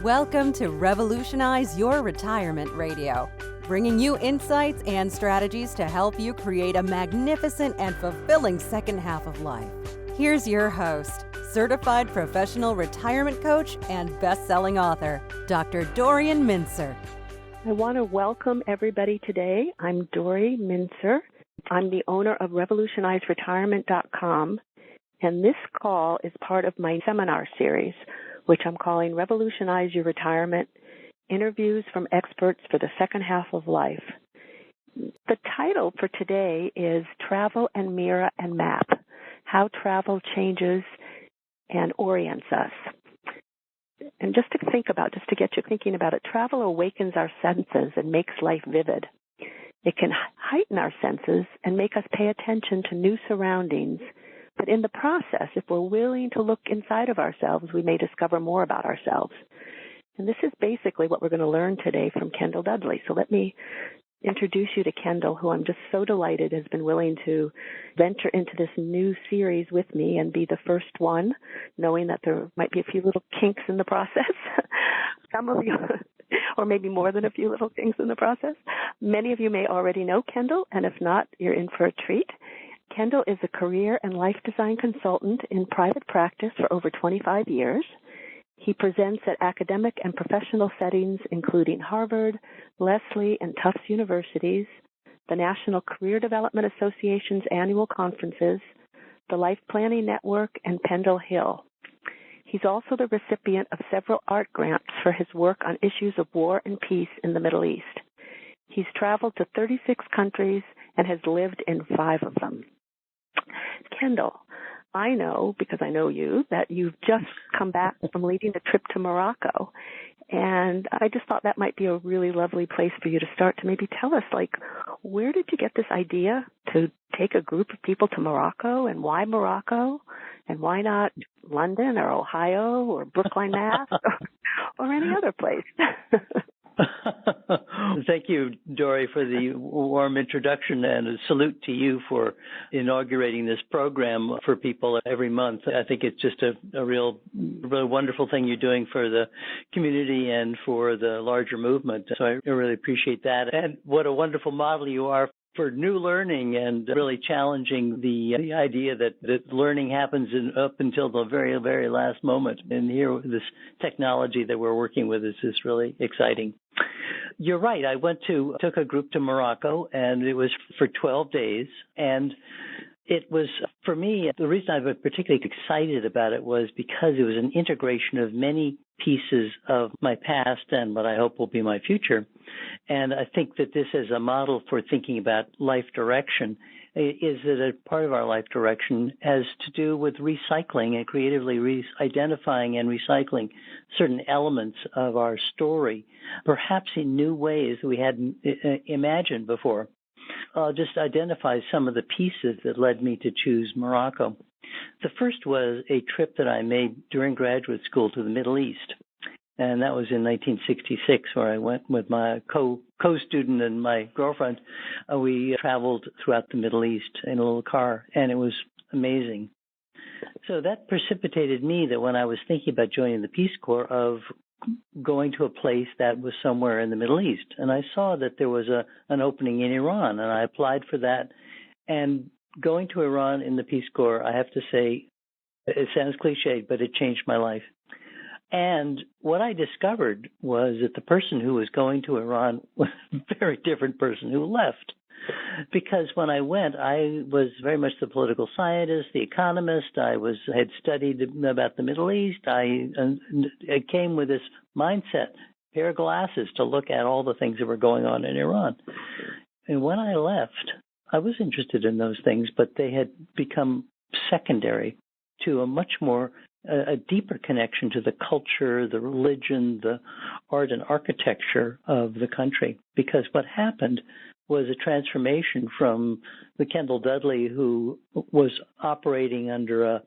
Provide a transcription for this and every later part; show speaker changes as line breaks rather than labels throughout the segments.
Welcome to Revolutionize Your Retirement Radio, bringing you insights and strategies to help you create a magnificent and fulfilling second half of life. Here's your host, certified professional retirement coach and best-selling author, Dr. Dorian Mintzer.
I want to welcome everybody today. I'm Dorian Mintzer. I'm the owner of revolutionizeretirement.com, and this call is part of my seminar series, which I'm calling Revolutionize Your Retirement, Interviews from Experts for the Second Half of Life. The title for today is Travel and Mirror and Map, How Travel Changes and Orients Us. And just to get you thinking about it, travel awakens our senses and makes life vivid. It can heighten our senses and make us pay attention to new surroundings. But in the process, if we're willing to look inside of ourselves, we may discover more about ourselves. And this is basically what we're going to learn today from Kendall Dudley. So let me introduce you to Kendall, who I'm just so delighted has been willing to venture into this new series with me and be the first one, knowing that there might be a few little kinks in the process. Some of you, or maybe more than a few little kinks in the process. Many of you may already know Kendall, and if not, you're in for a treat. Kendall is a career and life design consultant in private practice for over 25 years. He presents at academic and professional settings, including Harvard, Lesley, and Tufts Universities, the National Career Development Association's annual conferences, the Life Planning Network, and Pendle Hill. He's also the recipient of several art grants for his work on issues of war and peace in the Middle East. He's traveled to 36 countries and has lived in 5 of them. Kendall, I know, because I know you, that you've just come back from leading a trip to Morocco. And I just thought that might be a really lovely place for you to start to maybe tell us, where did you get this idea to take a group of people to Morocco, and why Morocco? And why not London or Ohio or Brookline, Mass. or any other place?
Thank you, Dory, for the warm introduction, and a salute to you for inaugurating this program for people every month. I think it's just a really wonderful thing you're doing for the community and for the larger movement. So I really appreciate that. And what a wonderful model you are for new learning, and really challenging the idea that learning happens up until the very, very last moment. And here, this technology that we're working with is just really exciting. You're right. I took a group to Morocco, and it was for 12 days. And it was, for me, the reason I was particularly excited about it was because it was an integration of many pieces of my past and what I hope will be my future. And I think that this is a model for thinking about life direction. Is that a part of our life direction has to do with recycling and creatively identifying and recycling certain elements of our story, perhaps in new ways that we hadn't imagined before. I'll just identify some of the pieces that led me to choose Morocco. The first was a trip that I made during graduate school to the Middle East, and that was in 1966, where I went with my co-student and my girlfriend. We traveled throughout the Middle East in a little car, and it was amazing. So that precipitated me that when I was thinking about joining the Peace Corps, of going to a place that was somewhere in the Middle East. And I saw that there was an opening in Iran, and I applied for that. And going to Iran in the Peace Corps, I have to say, it sounds cliched, but it changed my life. And what I discovered was that the person who was going to Iran was a very different person who left. Because when I went, I was very much the political scientist, the economist. I had studied about the Middle East. I came with this mindset, pair of glasses, to look at all the things that were going on in Iran. And when I left, I was interested in those things, but they had become secondary to a much more a deeper connection to the culture, the religion, the art and architecture of the country. Because what happened was a transformation from the Kendall Dudley who was operating under a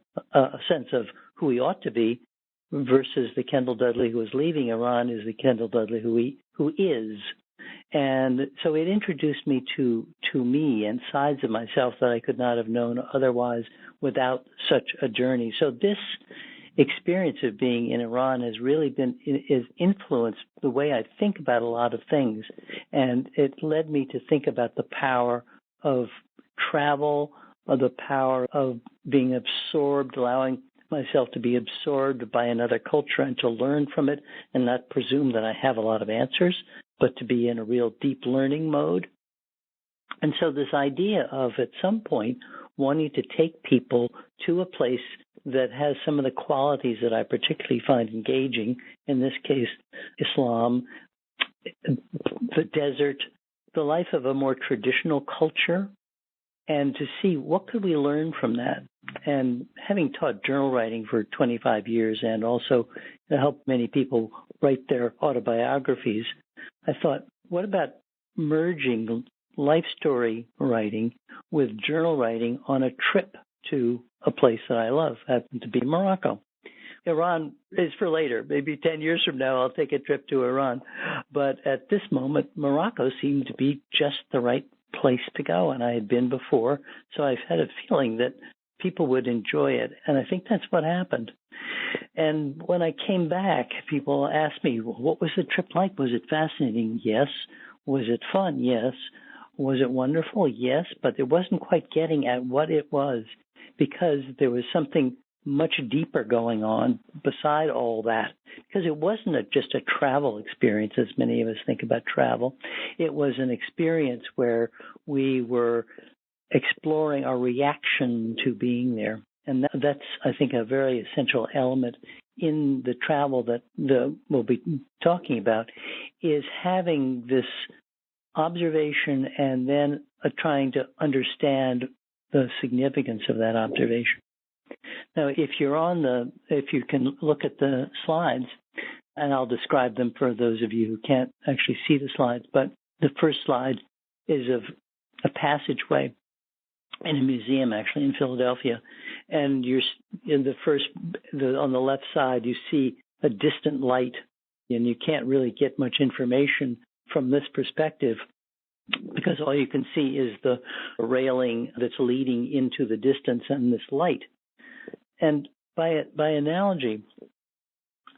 sense of who he ought to be, versus the Kendall Dudley who was leaving Iran is the Kendall Dudley who is. And so it introduced me to me and sides of myself that I could not have known otherwise without such a journey. So this experience of being in Iran has really is influenced the way I think about a lot of things. And it led me to think about the power of travel, or the power of being absorbed, allowing myself to be absorbed by another culture and to learn from it and not presume that I have a lot of answers, but to be in a real deep learning mode. And so this idea of, at some point, wanting to take people to a place that has some of the qualities that I particularly find engaging, in this case, Islam, the desert, the life of a more traditional culture, and to see what could we learn from that. And having taught journal writing for 25 years and also helped many people write their autobiographies, I thought, what about merging life story writing with journal writing on a trip to a place that I love, happened to be Morocco. Iran is for later. Maybe 10 years from now, I'll take a trip to Iran. But at this moment, Morocco seemed to be just the right place to go. And I had been before, so I've had a feeling that people would enjoy it. And I think that's what happened. And when I came back, people asked me, well, what was the trip like? Was it fascinating? Yes. Was it fun? Yes. Was it wonderful? Yes. But it wasn't quite getting at what it was, because there was something much deeper going on beside all that. Because it wasn't just a travel experience, as many of us think about travel. It was an experience where we were exploring our reaction to being there. And that's, I think, a very essential element in the travel that we'll be talking about, is having this observation and then trying to understand the significance of that observation. Now, if you can look at the slides, and I'll describe them for those of you who can't actually see the slides, but the first slide is of a passageway in a museum, actually, in Philadelphia. And you're in on the left side, you see a distant light, and you can't really get much information from this perspective, because all you can see is the railing that's leading into the distance and this light. And by analogy,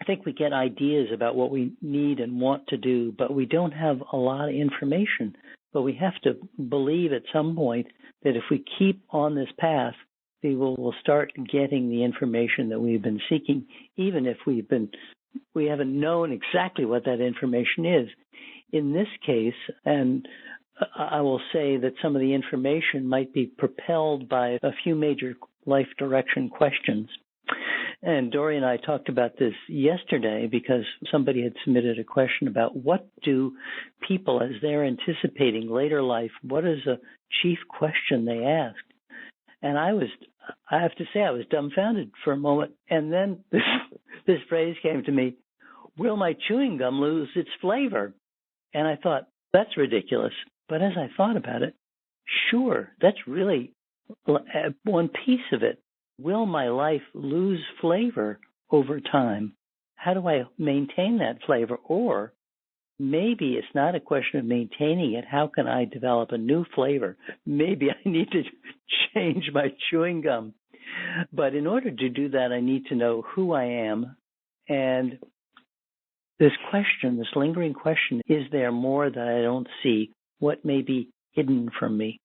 I think we get ideas about what we need and want to do, but we don't have a lot of information. But we have to believe at some point that if we keep on this path, we'll start getting the information that we've been seeking, even if we haven't known exactly what that information is. In this case, and I will say that some of the information might be propelled by a few major life direction questions. And Dorian and I talked about this yesterday because somebody had submitted a question about what do people, as they're anticipating later life, what is a chief question they ask? And I have to say, I was dumbfounded for a moment. And then this phrase came to me, will my chewing gum lose its flavor? And I thought, that's ridiculous. But as I thought about it, sure, that's really one piece of it. Will my life lose flavor over time? How do I maintain that flavor? Or maybe it's not a question of maintaining it. How can I develop a new flavor? Maybe I need to change my chewing gum. But in order to do that, I need to know who I am. And this question, this lingering question, is there more that I don't see? What may be hidden from me?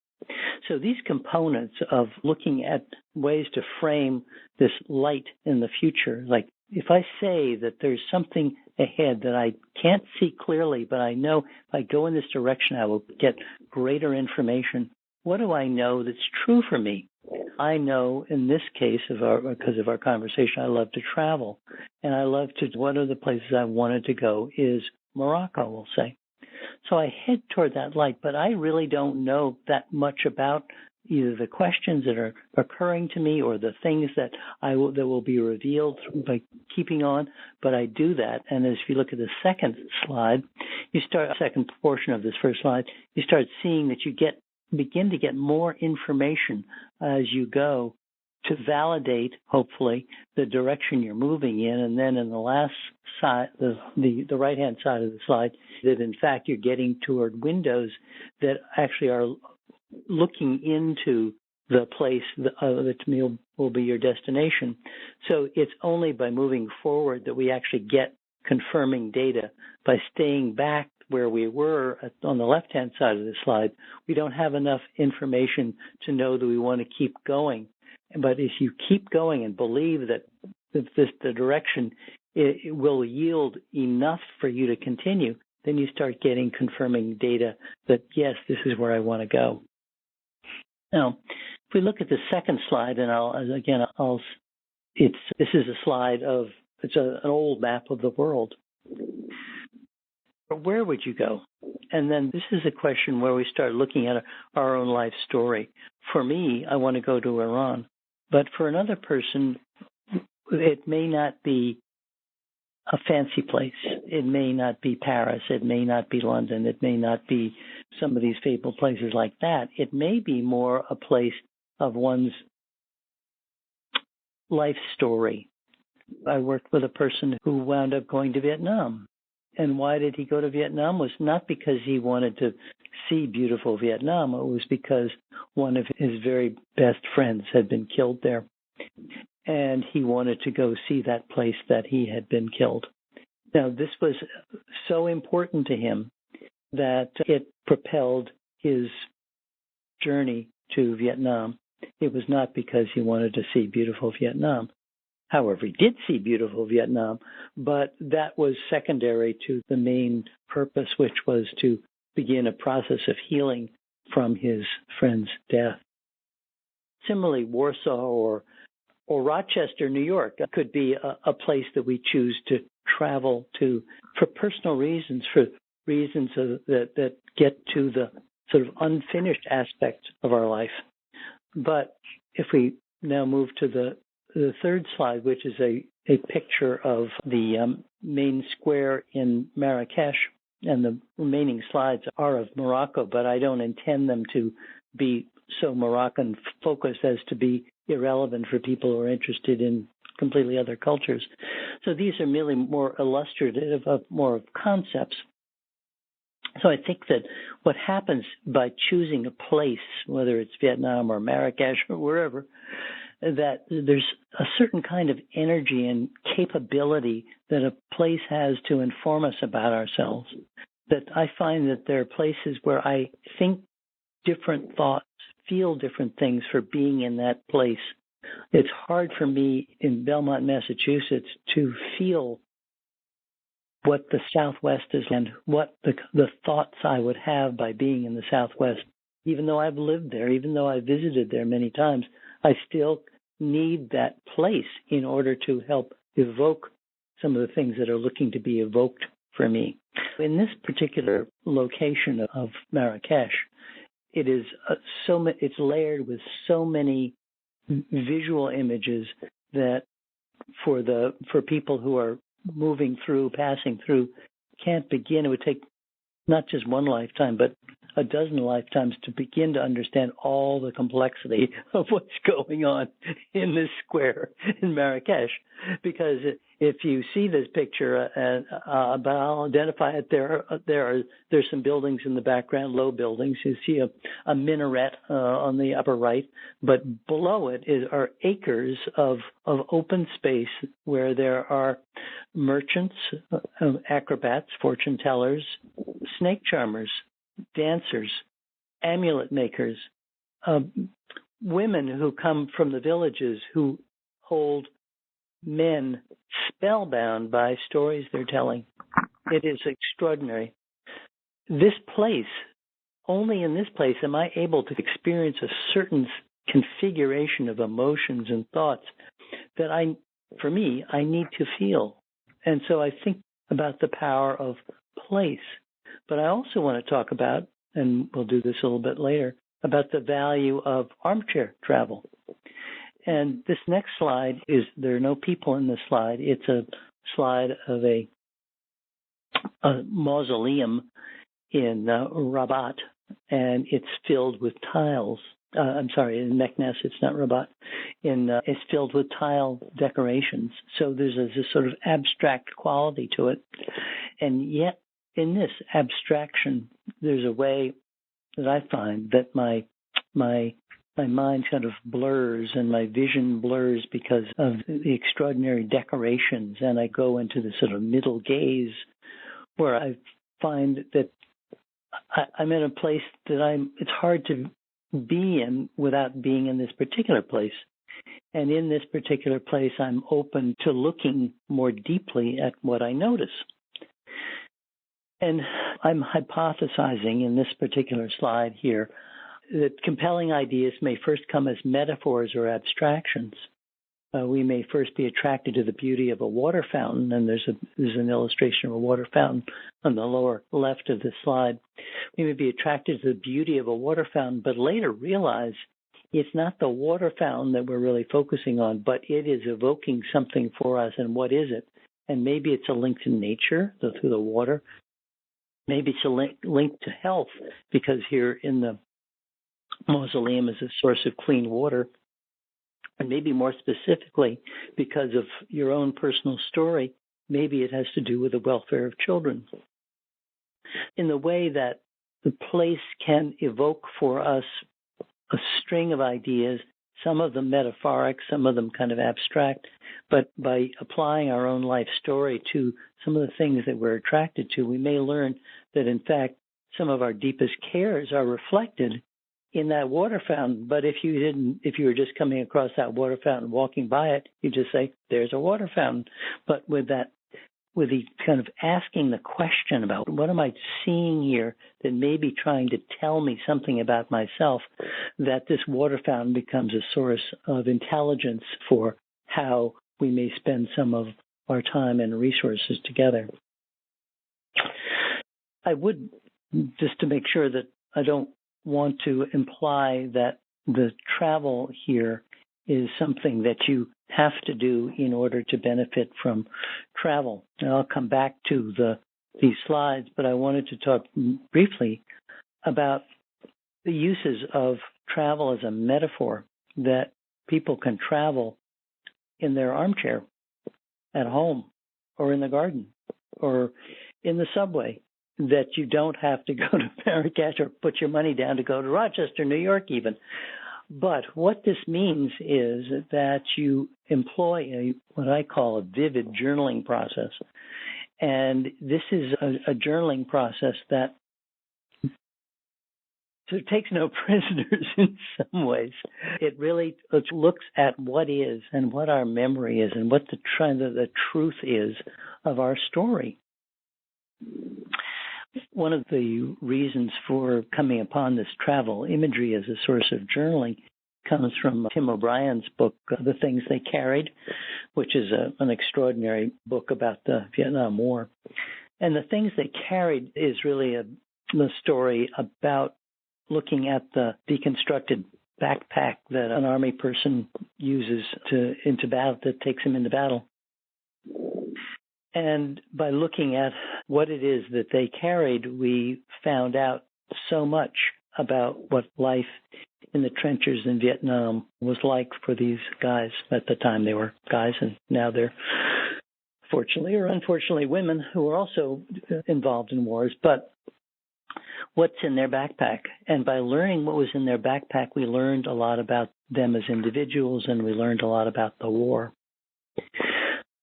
So these components of looking at ways to frame this light in the future, like if I say that there's something ahead that I can't see clearly, but I know if I go in this direction, I will get greater information. What do I know that's true for me? I know in this case, because of our conversation, I love to travel. And one of the places I wanted to go is Morocco, we'll say. So I head toward that light, but I really don't know that much about either the questions that are occurring to me or the things that will be revealed by keeping on. But I do that, and if you look at the second portion of this first slide, you start seeing that you begin to get more information as you go to validate, hopefully, the direction you're moving in. And then in the last side, the right-hand side of the slide, that in fact you're getting toward windows that actually are looking into the place that you'll will be your destination. So it's only by moving forward that we actually get confirming data. By staying back where we were on the left-hand side of the slide, we don't have enough information to know that we want to keep going. But if you keep going and believe that the direction it will yield enough for you to continue, then you start getting confirming data that, yes, this is where I want to go. Now, if we look at the second slide, and this is a slide of, an old map of the world. Where would you go? And then this is a question where we start looking at our own life story. For me, I want to go to Iran. But for another person, it may not be a fancy place. It may not be Paris. It may not be London. It may not be some of these fabled places like that. It may be more a place of one's life story. I worked with a person who wound up going to Vietnam. And why did he go to Vietnam? Was not because he wanted to see beautiful Vietnam. It was because one of his very best friends had been killed there. And he wanted to go see that place that he had been killed. Now, this was so important to him that it propelled his journey to Vietnam. It was not because he wanted to see beautiful Vietnam. However, he did see beautiful Vietnam, but that was secondary to the main purpose, which was to begin a process of healing from his friend's death. Similarly, Warsaw or Rochester, New York could be a place that we choose to travel to for personal reasons, for reasons that get to the sort of unfinished aspects of our life. But if we now move to the third slide, which is a picture of the main square in Marrakesh, and the remaining slides are of Morocco, but I don't intend them to be so Moroccan focused as to be irrelevant for people who are interested in completely other cultures. So these are merely more illustrative of more of concepts. So I think that what happens by choosing a place, whether it's Vietnam or Marrakesh or wherever, that there's a certain kind of energy and capability that a place has to inform us about ourselves. That I find that there are places where I think different thoughts, feel different things for being in that place. It's hard for me in Belmont, Massachusetts, to feel what the Southwest is and what the thoughts I would have by being in the Southwest. Even though I've lived there, even though I've visited there many times, I still need that place in order to help evoke some of the things that are looking to be evoked for me. In this particular location of Marrakesh, it is it's layered with so many visual images that for people who are moving through, passing through, can't begin. It would take not just one lifetime, but a dozen lifetimes to begin to understand all the complexity of what's going on in this square in Marrakesh. Because if you see this picture, but I'll identify it, there's some buildings in the background, low buildings. You see a minaret on the upper right, but below it are acres of open space where there are merchants, acrobats, fortune tellers, snake charmers, dancers, amulet makers, women who come from the villages who hold men spellbound by stories they're telling. It is extraordinary. This place, only in this place am I able to experience a certain configuration of emotions and thoughts that I need to feel. And so I think about the power of place. But I also want to talk about, and we'll do this a little bit later, about the value of armchair travel. And this next slide there are no people in this slide. It's a slide of a mausoleum in Rabat, and it's filled with tiles. In Meknes, it's not Rabat. It's filled with tile decorations. So there's this sort of abstract quality to it. And yet, in this abstraction, there's a way that I find that my my mind kind of blurs and my vision blurs because of the extraordinary decorations, and I go into the sort of middle gaze where I find that I'm in a place that it's hard to be in without being in this particular place. And in this particular place, I'm open to looking more deeply at what I notice. And I'm hypothesizing in this particular slide here that compelling ideas may first come as metaphors or abstractions. We may first be attracted to the beauty of a water fountain, and there's an illustration of a water fountain on the lower left of the slide. We may be attracted to the beauty of a water fountain, but later realize it's not the water fountain that we're really focusing on, but it is evoking something for us, and what is it? And maybe it's a link to nature, through the water. Maybe it's a link to health, because here in the mausoleum is a source of clean water. And maybe more specifically, because of your own personal story, maybe it has to do with the welfare of children. In the way that the place can evoke for us a string of ideas, some of them metaphoric, some of them kind of abstract, but by applying our own life story to some of the things that we're attracted to, we may learn that, in fact, some of our deepest cares are reflected in that water fountain. But if you were just coming across that water fountain, walking by it, you just say, there's a water fountain. But with the kind of asking the question about what am I seeing here that may be trying to tell me something about myself, that this water fountain becomes a source of intelligence for how we may spend some of our time and resources together. I would, just to make sure that I don't want to imply that the travel here is something that you have to do in order to benefit from travel. And I'll come back to these slides, but I wanted to talk briefly about the uses of travel as a metaphor, that people can travel in their armchair at home or in the garden or in the subway, that you don't have to go to Marrakesh or put your money down to go to Rochester, New York even. But what this means is that you employ what I call a vivid journaling process. And this is a journaling process that takes no prisoners in some ways. It really looks at what is and what our memory is and what the truth is of our story. One of the reasons for coming upon this travel imagery as a source of journaling comes from Tim O'Brien's book, The Things They Carried, which is an extraordinary book about the Vietnam War. And The Things They Carried is really the story about looking at the deconstructed backpack that an Army person uses into battle, that takes him into battle. And by looking at what it is that they carried, we found out so much about what life in the trenches in Vietnam was like for these guys. At the time they were guys, and now they're fortunately or unfortunately women who are also involved in wars. But what's in their backpack? And by learning what was in their backpack, we learned a lot about them as individuals, and we learned a lot about the war.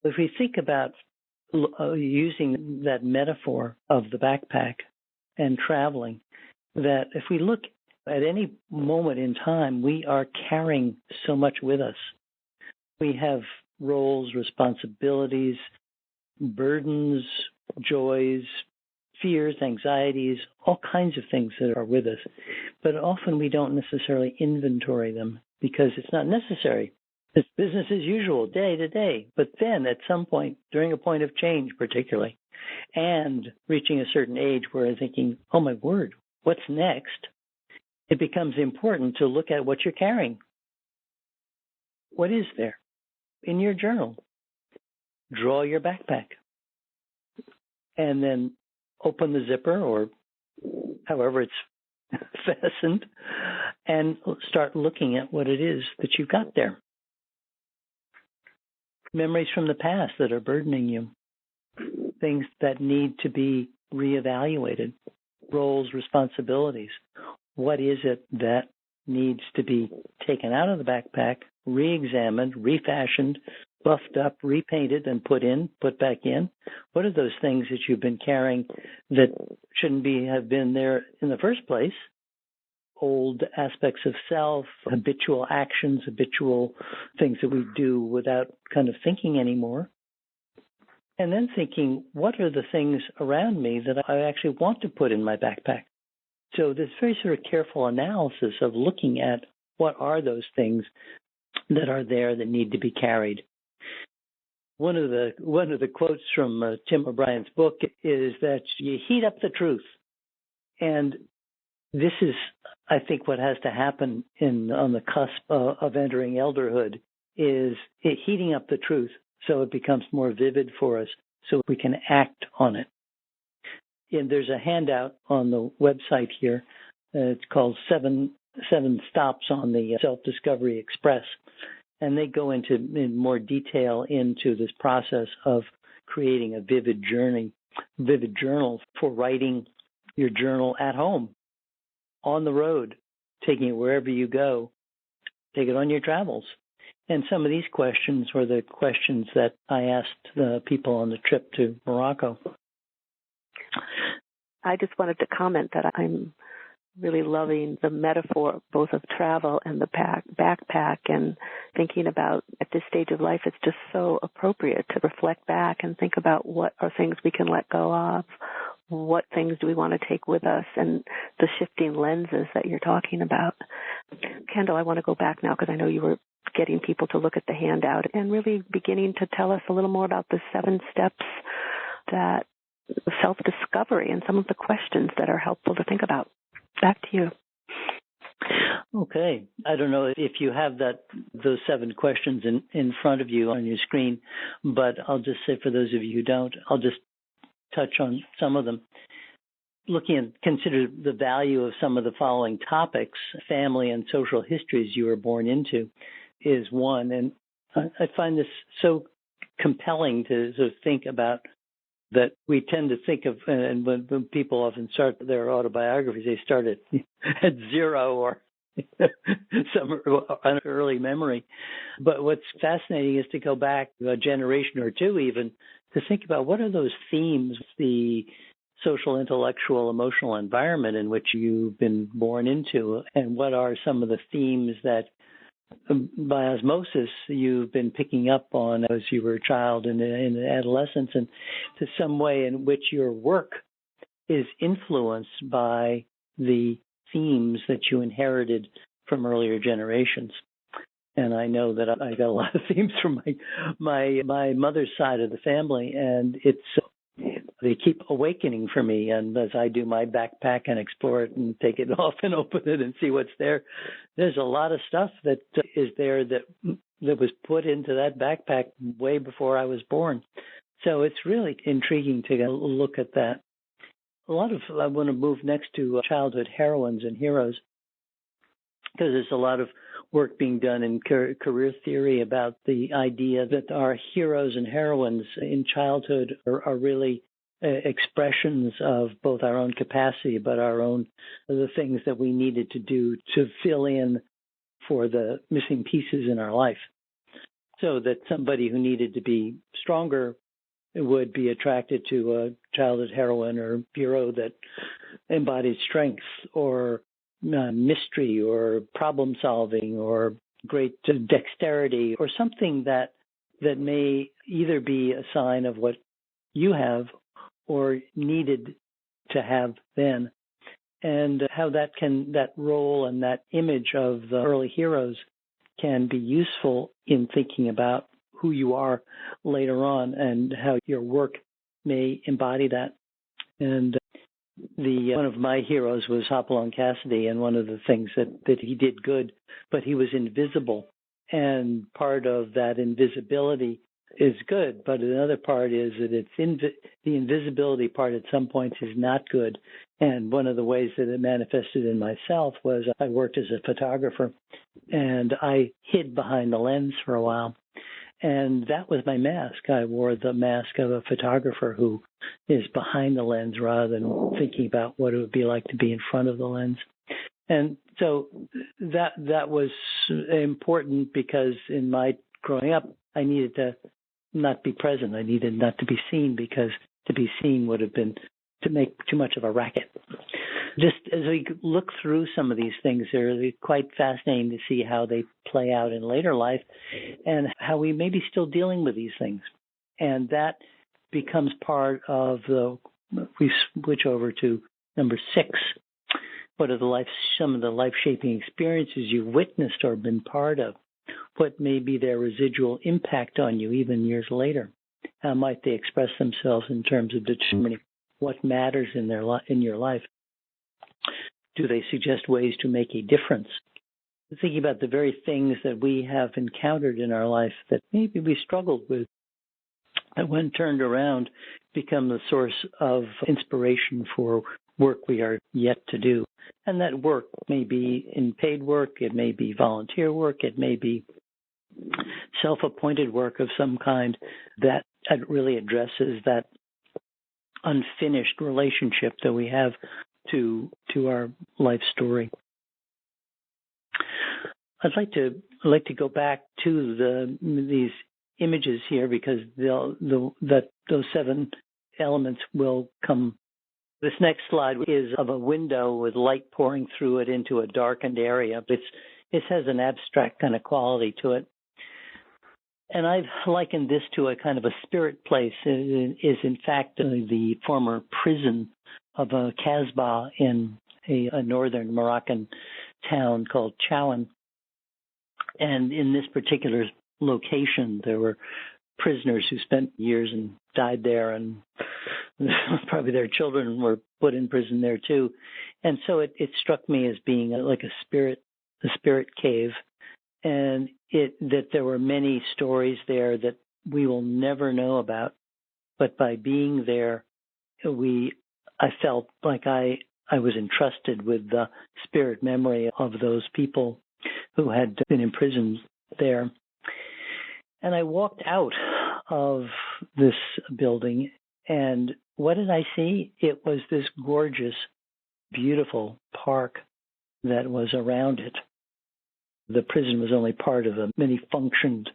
If we think about using that metaphor of the backpack and traveling, that if we look at any moment in time, we are carrying so much with us. We have roles, responsibilities, burdens, joys, fears, anxieties, all kinds of things that are with us. But often we don't necessarily inventory them because it's not necessary. It's business as usual, day to day. But then at some point, during a point of change particularly, and reaching a certain age where I'm thinking, oh my word, what's next? It becomes important to look at what you're carrying. What is there in your journal? Draw your backpack. And then open the zipper or however it's fastened and start looking at what it is that you've got there. Memories from the past that are burdening you. Things that need to be reevaluated. Roles, responsibilities. What is it that needs to be taken out of the backpack, re-examined, refashioned, buffed up, repainted, and put back in? What are those things that you've been carrying that shouldn't have been there in the first place? Old aspects of self, habitual actions, habitual things that we do without kind of thinking anymore. And then thinking, what are the things around me that I actually want to put in my backpack? So there's very sort of careful analysis of looking at what are those things that are there that need to be carried. One of the quotes from Tim O'Brien's book is that you heat up the truth. And this is, I think, what has to happen on the cusp of entering elderhood is heating up the truth so it becomes more vivid for us so we can act on it. And there's a handout on the website here. It's called Seven Stops on the Self-Discovery Express. And they go in more detail into this process of creating a vivid journal for writing your journal at home, on the road, taking it wherever you go, take it on your travels. And some of these questions were the questions that I asked the people on the trip to Morocco.
I just wanted to comment that I'm really loving the metaphor both of travel and the backpack, and thinking about at this stage of life, it's just so appropriate to reflect back and think about what are things we can let go of, what things do we want to take with us, and the shifting lenses that you're talking about. Kendall, I want to go back now because I know you were getting people to look at the handout and really beginning to tell us a little more about the 7 steps that self-discovery and some of the questions that are helpful to think about. Back to you.
Okay. I don't know if you have those 7 questions in front of you on your screen, but I'll just say for those of you who don't, I'll just touch on some of them. Consider the value of some of the following topics. Family and social histories you were born into is one. And I find this so compelling to sort of think about that we tend to think of, and when people often start their autobiographies, they start at 0 or some early memory. But what's fascinating is to go back a generation or two even to think about what are those themes, the social, intellectual, emotional environment in which you've been born into, and what are some of the themes that by osmosis you've been picking up on as you were a child and in adolescence, and to some way in which your work is influenced by the themes that you inherited from earlier generations. And I know that I got a lot of themes from my mother's side of the family, and they keep awakening for me. And as I do my backpack and explore it and take it off and open it and see what's there, there's a lot of stuff that is there that was put into that backpack way before I was born. So it's really intriguing to look at that. I want to move next to childhood heroines and heroes, because there's a lot of work being done in career theory about the idea that our heroes and heroines in childhood are really expressions of both our own capacity, but the things that we needed to do to fill in for the missing pieces in our life. So that somebody who needed to be stronger would be attracted to a childhood heroine or hero that embodied strength or mystery or problem solving or great dexterity, or something that may either be a sign of what you have or needed to have then, and how that role and that image of the early heroes can be useful in thinking about who you are later on and how your work may embody that. And one of my heroes was Hopalong Cassidy, and one of the things that he did good, but he was invisible. And part of that invisibility is good, but another part is that the invisibility part at some points is not good. And one of the ways that it manifested in myself was I worked as a photographer, and I hid behind the lens for a while. And that was my mask. I wore the mask of a photographer who is behind the lens rather than thinking about what it would be like to be in front of the lens. And so that was important because in my growing up, I needed to not be present. I needed not to be seen, because to be seen would have been to make too much of a racket. Just as we look through some of these things, they're quite fascinating to see how they play out in later life and how we may be still dealing with these things. And that becomes part of we switch over to number 6. What are some of the life-shaping experiences you witnessed or been part of? What may be their residual impact on you even years later? How might they express themselves in terms of determining what matters in your life? Do they suggest ways to make a difference? Thinking about the very things that we have encountered in our life that maybe we struggled with, that when turned around become the source of inspiration for work we are yet to do. And that work may be in paid work, it may be volunteer work, it may be self-appointed work of some kind that really addresses that unfinished relationship that we have to our life story. I'd like to go back to these images here, because those 7 elements will come. This next slide is of a window with light pouring through it into a darkened area. It has an abstract kind of quality to it. And I've likened this to a kind of a spirit place. It is in fact the former prison of a Casbah in a northern Moroccan town called Chawan. And in this particular location, there were prisoners who spent years and died there, and probably their children were put in prison there too. And so it struck me as being like a spirit cave, and that there were many stories there that we will never know about. But by being there, I felt like I was entrusted with the spirit memory of those people who had been imprisoned there. And I walked out of this building, and what did I see? It was this gorgeous, beautiful park that was around it. The prison was only part of a many-functioned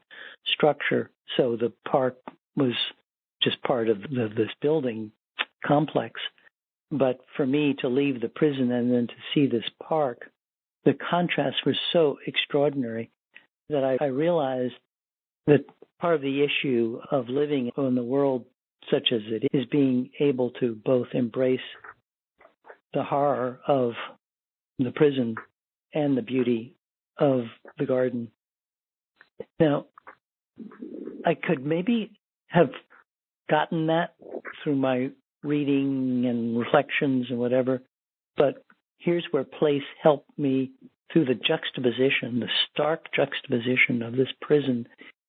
structure, so the park was just part of this building complex. But for me to leave the prison and then to see this park, the contrast was so extraordinary that I realized that part of the issue of living in the world such as it is being able to both embrace the horror of the prison and the beauty of the garden. Now, I could maybe have gotten that through my reading and reflections and whatever, but here's where place helped me through the juxtaposition, the stark juxtaposition of this prison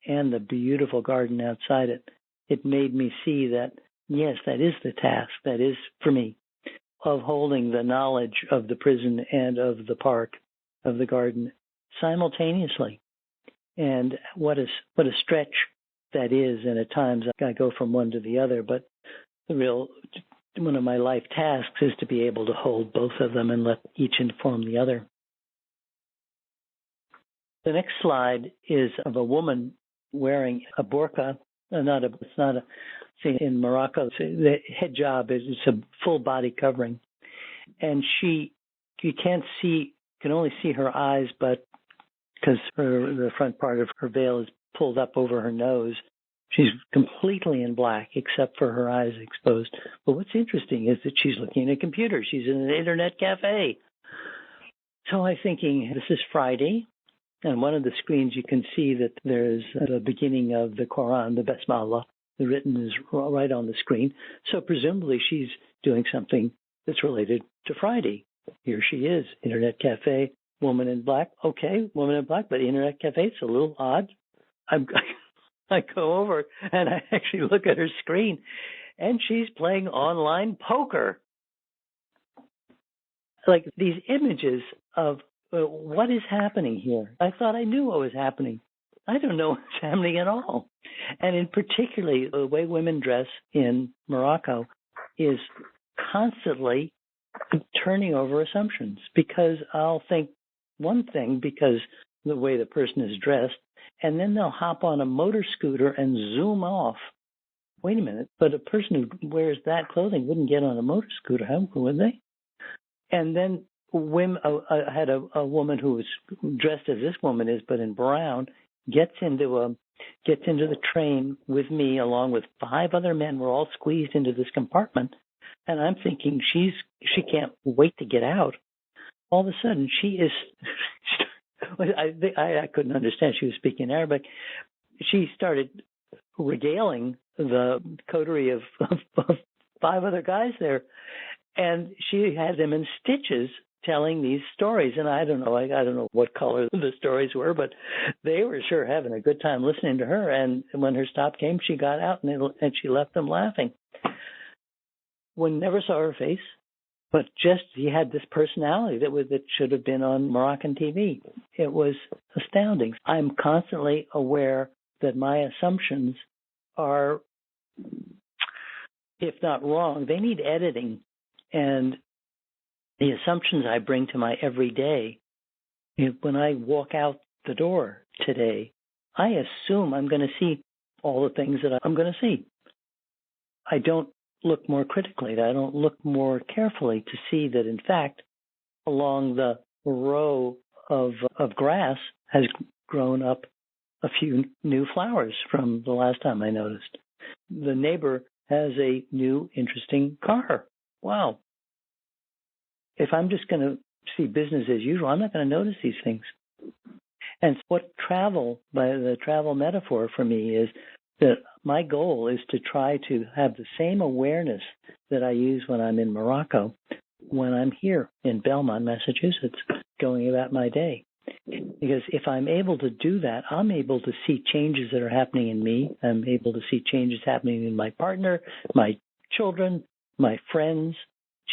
and the beautiful garden outside it. It made me see that, yes, that is the task, that is for me, of holding the knowledge of the prison and of the park, of the garden, simultaneously. And what a stretch that is, and at times I go from one to the other, but one of my life tasks is to be able to hold both of them and let each inform the other. The next slide is of a woman wearing a burqa. In Morocco, the hijab is a full body covering. And you can only see her eyes, but because the front part of her veil is pulled up over her nose, she's completely in black except for her eyes exposed. But what's interesting is that she's looking at a computer. She's in an internet cafe. So I'm thinking, this is Friday. And one of the screens, you can see that there's the beginning of the Quran, the Basmala. The written is right on the screen. So presumably she's doing something that's related to Friday. Here she is, internet cafe, woman in black. Okay, woman in black, but internet cafe, it's a little odd. I go over and I actually look at her screen, and she's playing online poker. Like these images of what is happening here? I thought I knew what was happening. I don't know what's happening at all. And in particularly, the way women dress in Morocco is constantly turning over assumptions, because I'll think one thing because the way the person is dressed, and then they'll hop on a motor scooter and zoom off. Wait a minute, but a person who wears that clothing wouldn't get on a motor scooter, would they? And then I had a woman who was dressed as this woman is, but in brown, gets into the train with me along with 5 other men. We're all squeezed into this compartment, and I'm thinking she can't wait to get out. All of a sudden, she is. I couldn't understand. She was speaking Arabic. She started regaling the coterie of 5 other guys there, and she had them in stitches telling these stories. And I don't know what color the stories were, but they were sure having a good time listening to her. And when her stop came, she got out and she left them laughing. One never saw her face, but just he had this personality that should have been on Moroccan TV. It was astounding. I'm constantly aware that my assumptions are, if not wrong, they need editing. And the assumptions I bring to my everyday, when I walk out the door today, I assume I'm going to see all the things that I'm going to see. I don't look more critically. I don't look more carefully to see that, in fact, along the row of grass has grown up a few new flowers from the last time I noticed. The neighbor has a new, interesting car. Wow. If I'm just going to see business as usual, I'm not going to notice these things. And what travel, by the travel metaphor for me, is that my goal is to try to have the same awareness that I use when I'm in Morocco, when I'm here in Belmont, Massachusetts, going about my day. Because if I'm able to do that, I'm able to see changes that are happening in me. I'm able to see changes happening in my partner, my children, my friends,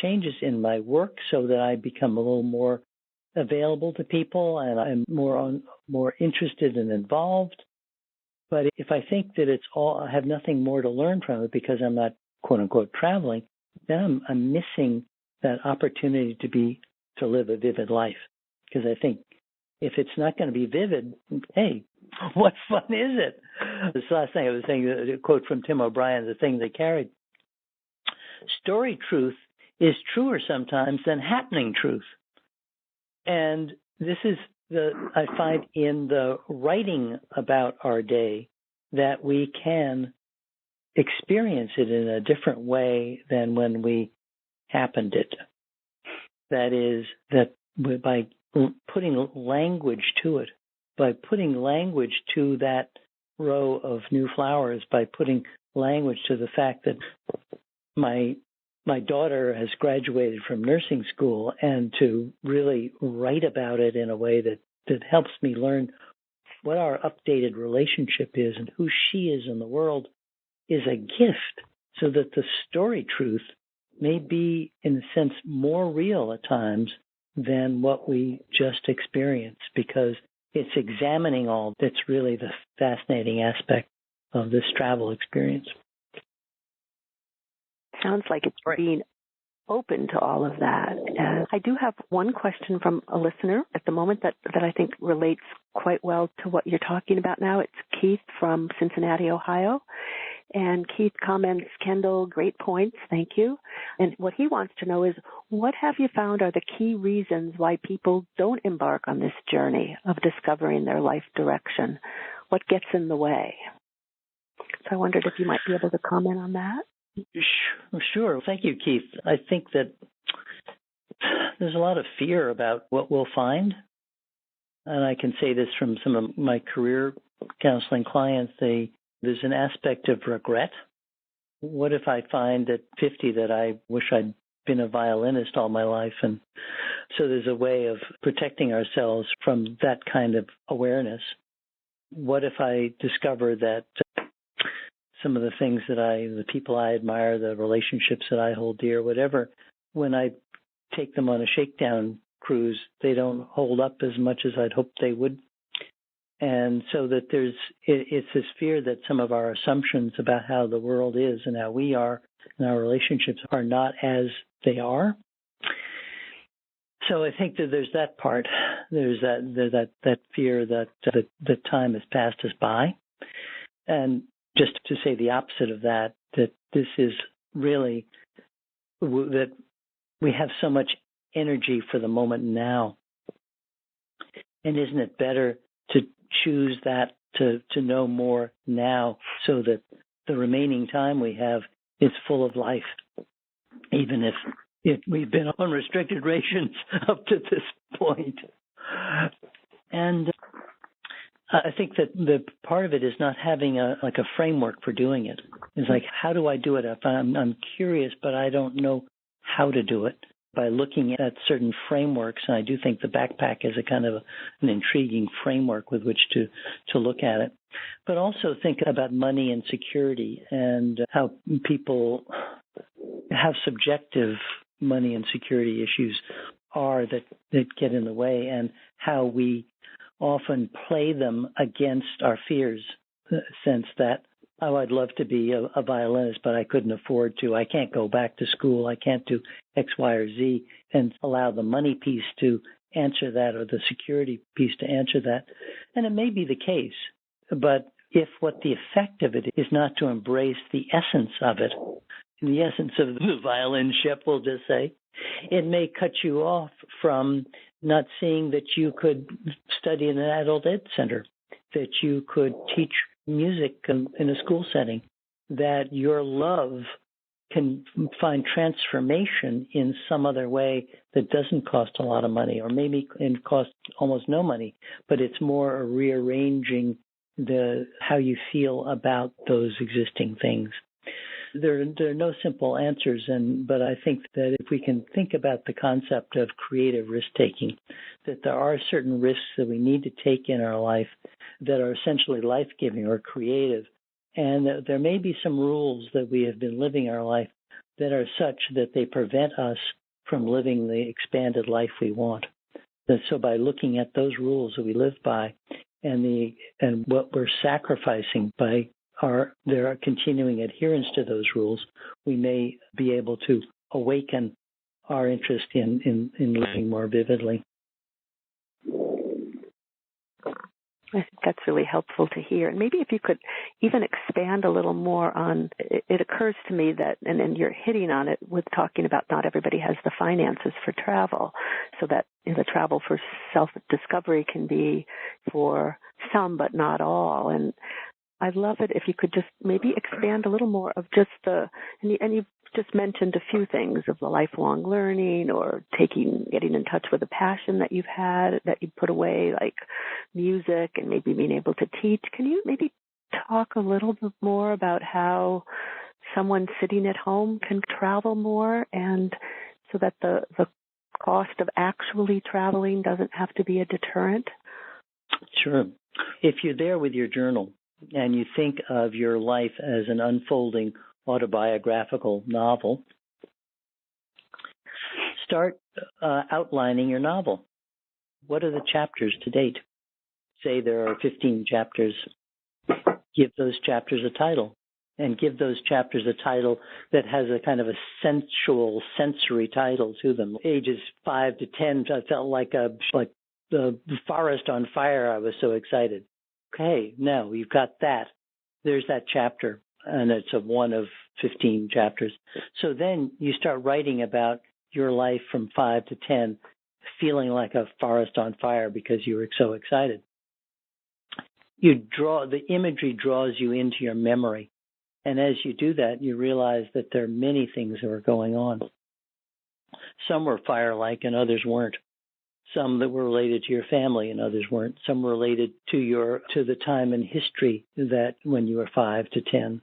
changes in my work so that I become a little more available to people and I'm more interested and involved. But if I think that I have nothing more to learn from it because I'm not, quote unquote, traveling, then I'm missing that opportunity to live a vivid life. Because I think if it's not going to be vivid, hey, what fun is it? This last thing I was saying, a quote from Tim O'Brien, the thing they carried. Story truth is truer sometimes than happening truth. And this is I find in the writing about our day that we can experience it in a different way than when we happened it. That is, that by putting language to it, by putting language to that row of new flowers, by putting language to the fact that my daughter has graduated from nursing school, and to really write about it in a way that helps me learn what our updated relationship is and who she is in the world is a gift, so that the story truth may be, in a sense, more real at times than what we just experienced, because it's examining all that's really the fascinating aspect of this travel experience.
Sounds like it's being open to all of that. And I do have one question from a listener at the moment that I think relates quite well to what you're talking about now. It's Keith from Cincinnati, Ohio. And Keith comments, Kendall, great points, thank you. And what he wants to know is, what have you found are the key reasons why people don't embark on this journey of discovering their life direction? What gets in the way? So I wondered if you might be able to comment on that.
Sure. Thank you, Keith. I think that there's a lot of fear about what we'll find. And I can say this from some of my career counseling clients. There's an aspect of regret. What if I find at 50 that I wish I'd been a violinist all my life? And so there's a way of protecting ourselves from that kind of awareness. What if I discover that some of the things the people I admire, the relationships that I hold dear, whatever, when I take them on a shakedown cruise, they don't hold up as much as I'd hoped they would. And so that it's this fear that some of our assumptions about how the world is and how we are and our relationships are not as they are. So I think that there's that part. There's that fear that the time has passed us by. And just to say the opposite of that, that this is really that we have so much energy for the moment now. And isn't it better to choose that, to know more now, so that the remaining time we have is full of life, even if we've been on restricted rations up to this point. And I think that the part of it is not having a framework for doing it. It's like, how do I do it? If I'm curious, but I don't know how to do it. By looking at certain frameworks, and I do think the backpack is a kind of an intriguing framework with which to look at it. But also think about money and security and how people have subjective money and security issues are that get in the way, and how we often play them against our fears, the sense that, oh, I'd love to be a violinist, but I couldn't afford to. I can't go back to school. I can't do X, Y, or Z, and allow the money piece to answer that, or the security piece to answer that. And it may be the case, but if what the effect of it is not to embrace the essence of it, the essence of the violin ship, we'll just say, it may cut you off from not seeing that you could study in an adult ed center, that you could teach music in a school setting, that your love can find transformation in some other way that doesn't cost a lot of money, or maybe it costs almost no money, but it's more rearranging how you feel about those existing things. There are no simple answers, but I think that if we can think about the concept of creative risk-taking, that there are certain risks that we need to take in our life that are essentially life-giving or creative, and that there may be some rules that we have been living our life that are such that they prevent us from living the expanded life we want. So by looking at those rules that we live by and what we're sacrificing by their continuing adherence to those rules, we may be able to awaken our interest in living more vividly.
I think that's really helpful to hear. And maybe if you could even expand a little more on, it occurs to me that, and you're hitting on it with talking about not everybody has the finances for travel, so that the travel for self-discovery can be for some but not all. And I'd love it if you could just maybe expand a little more of just and you just mentioned a few things of the lifelong learning, or getting in touch with a passion that you've had, that you put away, like music, and maybe being able to teach. Can you maybe talk a little bit more about how someone sitting at home can travel more, and so that the cost of actually traveling doesn't have to be a deterrent?
Sure. If you're there with your journal and you think of your life as an unfolding autobiographical novel, start outlining your novel. What are the chapters to date? Say there are 15 chapters. Give those chapters a title, and give those chapters a title that has a kind of a sensual, sensory title to them. Ages 5 to 10, I felt like the forest on fire. I was so excited. Okay, now you've got that. There's that chapter, and it's one of 15 chapters. So then you start writing about your life from 5 to 10, feeling like a forest on fire because you were so excited. The imagery draws you into your memory. And as you do that, you realize that there are many things that were going on. Some were fire-like and others weren't. Some that were related to your family and others weren't. Some were related to the time in history that when you were 5 to 10.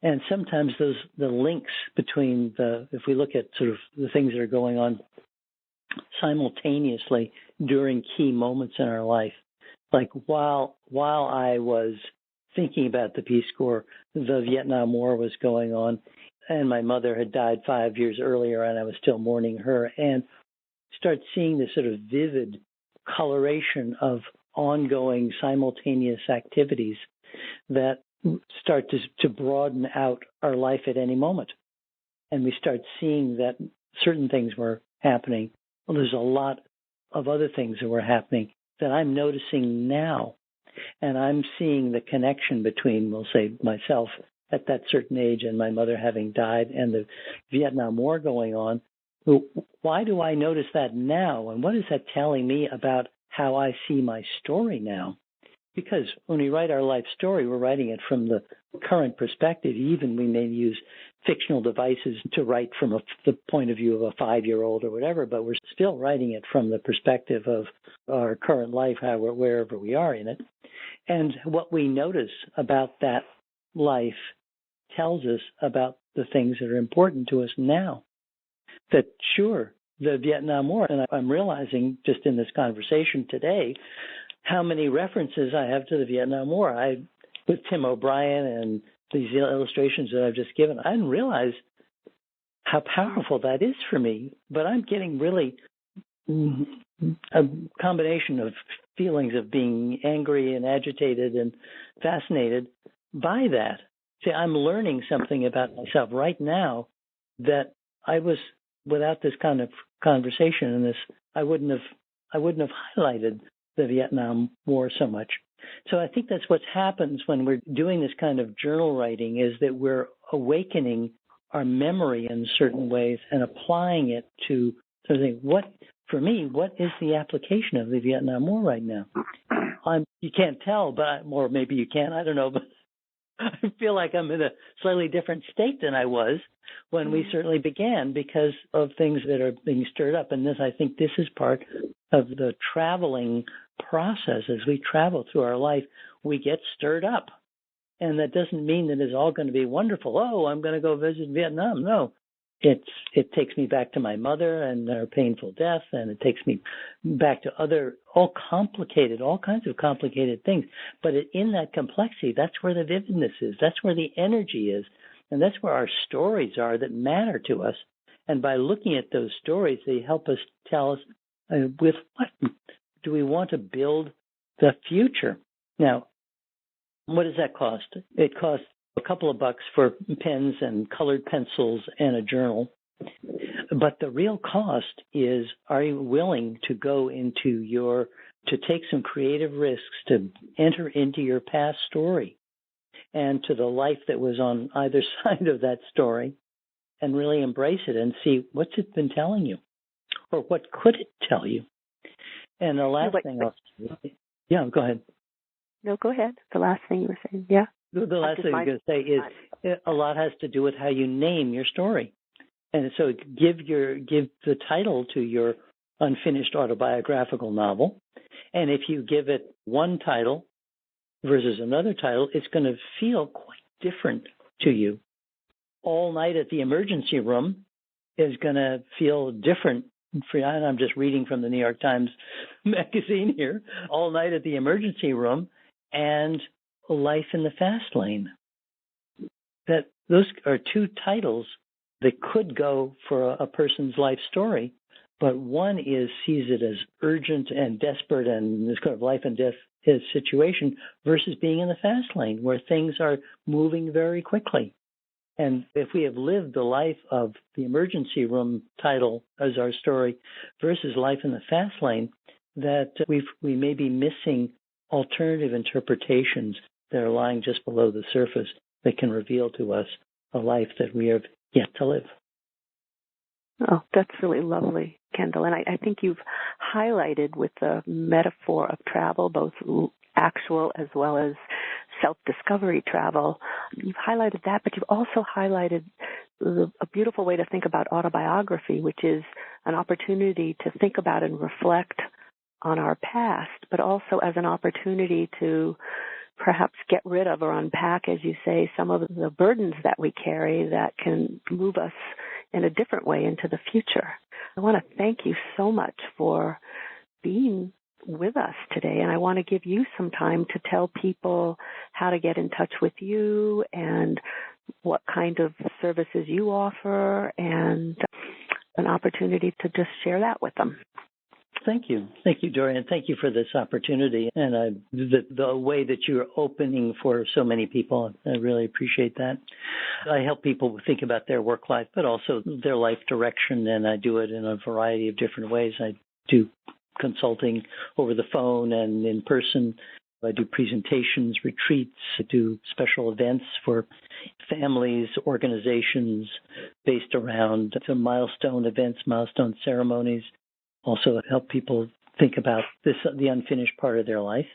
And sometimes the links between if we look at sort of the things that are going on simultaneously during key moments in our life, like while I was thinking about the Peace Corps, the Vietnam War was going on, and my mother had died 5 years earlier, and I was still mourning her, and start seeing this sort of vivid coloration of ongoing simultaneous activities that start to broaden out our life at any moment. And we start seeing that certain things were happening well, there's a lot of other things that were happening that I'm noticing now. And I'm seeing the connection between, we'll say, myself at that certain age and my mother having died and the Vietnam War going on. Why do I notice that now? And what is that telling me about how I see my story now? Because when we write our life story, we're writing it from the current perspective. Even we may use fictional devices to write from the point of view of a 5-year-old or whatever, but we're still writing it from the perspective of our current life, wherever we are in it. And what we notice about that life tells us about the things that are important to us now. That sure, the Vietnam War, and I'm realizing just in this conversation today how many references I have to the Vietnam War. With Tim O'Brien and these illustrations that I've just given, I didn't realize how powerful that is for me, but I'm getting really a combination of feelings of being angry and agitated and fascinated by that. See, I'm learning something about myself right now that I was, without this kind of conversation and this, I wouldn't have highlighted the Vietnam War so much. So I think that's what happens when we're doing this kind of journal writing, is that we're awakening our memory in certain ways and applying it to something. What is the application of the Vietnam War right now? You can't tell, or maybe you can, I don't know, but I feel like I'm in a slightly different state than I was when we certainly began, because of things that are being stirred up. And I think this is part of the traveling process. As we travel through our life, we get stirred up. And that doesn't mean that it's all going to be wonderful. Oh, I'm going to go visit Vietnam. No, it takes me back to my mother and her painful death, and it takes me back to all kinds of complicated things. But in that complexity, that's where the vividness is. That's where the energy is. And that's where our stories are that matter to us. And by looking at those stories, they help us tell us with what do we want to build the future. Now, what does that cost? It costs a couple of bucks for pens and colored pencils and a journal. But the real cost is, are you willing to go to take some creative risks, to enter into your past story and to the life that was on either side of that story, and really embrace it and see what's it been telling you, or what could it tell you? And the last thing yeah, go ahead.
No, go ahead. The last thing you were saying, yeah.
The last thing I'm going to say is a lot has to do with how you name your story. And so give the title to your unfinished autobiographical novel. And if you give it one title versus another title, it's going to feel quite different to you. All Night at the Emergency Room is going to feel different. And I'm just reading from the New York Times magazine here. All Night at the Emergency Room and Life in the Fast Lane. That those are two titles that could go for a person's life story, but one sees it as urgent and desperate and this kind of life and death situation versus being in the fast lane where things are moving very quickly. And if we have lived the life of the emergency room title as our story versus life in the fast lane, that we may be missing alternative interpretations that are lying just below the surface that can reveal to us a life that we have yet to live.
Oh, that's really lovely, Kendall. And I think you've highlighted with the metaphor of travel, both actual as well as self-discovery travel. You've highlighted that, but you've also highlighted a beautiful way to think about autobiography, which is an opportunity to think about and reflect on our past, but also as an opportunity to perhaps get rid of or unpack, as you say, some of the burdens that we carry that can move us in a different way into the future. I want to thank you so much for being with us today, and I want to give you some time to tell people how to get in touch with you and what kind of services you offer, and an opportunity to just share that with them.
Thank you, Dorian. Thank you for this opportunity and the way that you're opening for so many people. I really appreciate that. I help people think about their work life, but also their life direction, and I do it in a variety of different ways. I do consulting over the phone and in person. I do presentations, retreats. I do special events for families, organizations based around some milestone events, milestone ceremonies. Also help people think about the unfinished part of their life.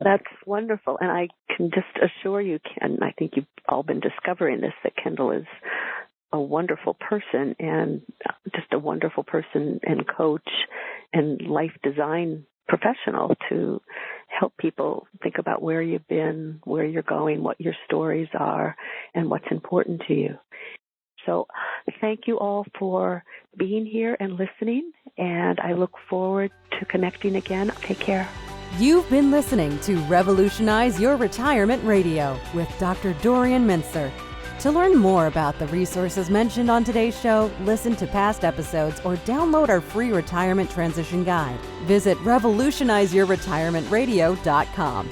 That's wonderful. And I can just assure you, Ken, I think you've all been discovering this, that Kendall is a wonderful person and just a wonderful person and coach and life design professional to help people think about where you've been, where you're going, what your stories are, and what's important to you. So thank you all for being here and listening, and I look forward to connecting again. Take care.
You've been listening to Revolutionize Your Retirement Radio with Dr. Dorian Mintzer. To learn more about the resources mentioned on today's show, listen to past episodes, or download our free retirement transition guide, visit revolutionizeyourretirementradio.com.